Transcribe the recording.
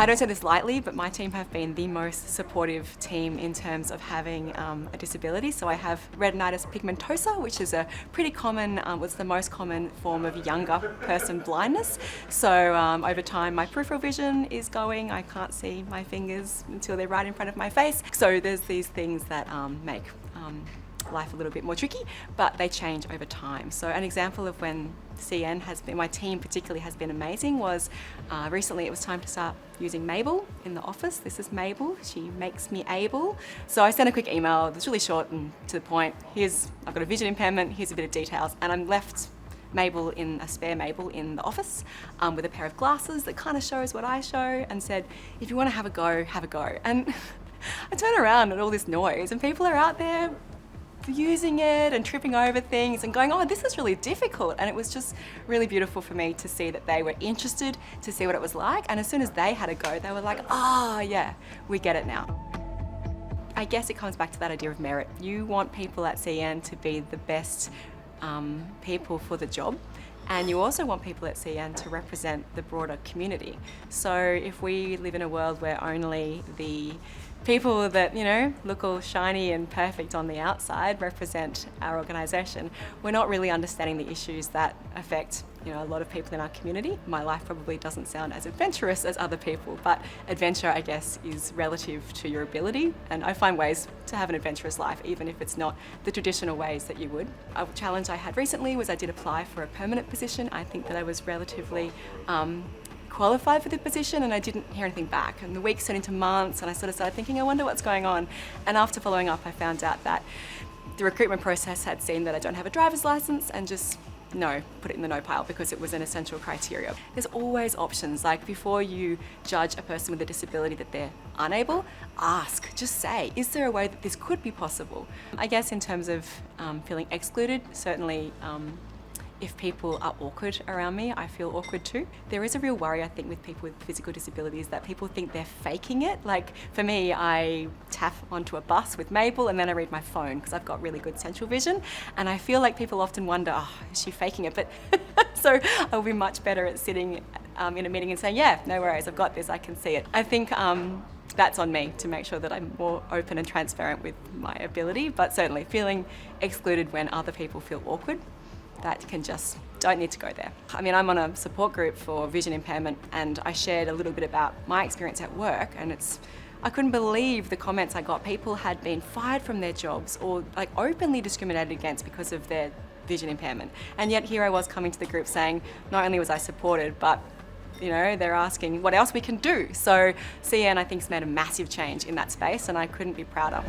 I don't say this lightly, but my team have been the most supportive team in terms of having a disability. So I have retinitis pigmentosa, which is a pretty common, was the most common form of younger person blindness. So over time, my peripheral vision is going. I can't see my fingers until they're right in front of my face. So there's these things that make life a little bit more tricky, but they change over time. So an example of when CN has been, my team particularly has been amazing, was recently it was time to start using Mabel in the office. This is Mabel, she makes me able. So I sent a quick email, it's really short and to the point. I've got a vision impairment, here's a bit of details, and I'm left Mabel in a spare Mabel in the office with a pair of glasses that kind of shows what I show, and said, if you want to have a go, have a go. And I turn around at all this noise and people are out there using it and tripping over things and going, oh, this is really difficult. And it was just really beautiful for me to see that they were interested to see what it was like. And as soon as they had a go, they were like, oh yeah, we get it now. I guess it comes back to that idea of merit. You want people at CN to be the best people for the job. And you also want people at CN to represent the broader community. So if we live in a world where only the people that, you know, look all shiny and perfect on the outside represent our organisation, we're not really understanding the issues that affect, you know, a lot of people in our community. My life probably doesn't sound as adventurous as other people, but adventure, I guess, is relative to your ability. And I find ways to have an adventurous life, even if it's not the traditional ways that you would. A challenge I had recently was I did apply for a permanent position. I think that I was relatively qualified for the position, and I didn't hear anything back. And the weeks turned into months, and I sort of started thinking, I wonder what's going on. And after following up, I found out that the recruitment process had seen that I don't have a driver's license and just put it in the no pile because it was an essential criteria. There's always options. Like, before you judge a person with a disability that they're unable, ask, just say, is there a way that this could be possible? I guess in terms of feeling excluded, certainly if people are awkward around me, I feel awkward too. There is a real worry, I think, with people with physical disabilities that people think they're faking it. Like, for me, I tap onto a bus with Mabel and then I read my phone because I've got really good central vision, and I feel like people often wonder, oh, is she faking it? But so I'll be much better at sitting in a meeting and saying, yeah, no worries, I've got this, I can see it. I think that's on me to make sure that I'm more open and transparent with my ability, but certainly feeling excluded when other people feel awkward, that can just, don't need to go there. I mean, I'm on a support group for vision impairment, and I shared a little bit about my experience at work, and I couldn't believe the comments I got. People had been fired from their jobs or like openly discriminated against because of their vision impairment. And yet here I was coming to the group saying, not only was I supported, but you know, they're asking what else we can do. So CN, I think, has made a massive change in that space, and I couldn't be prouder.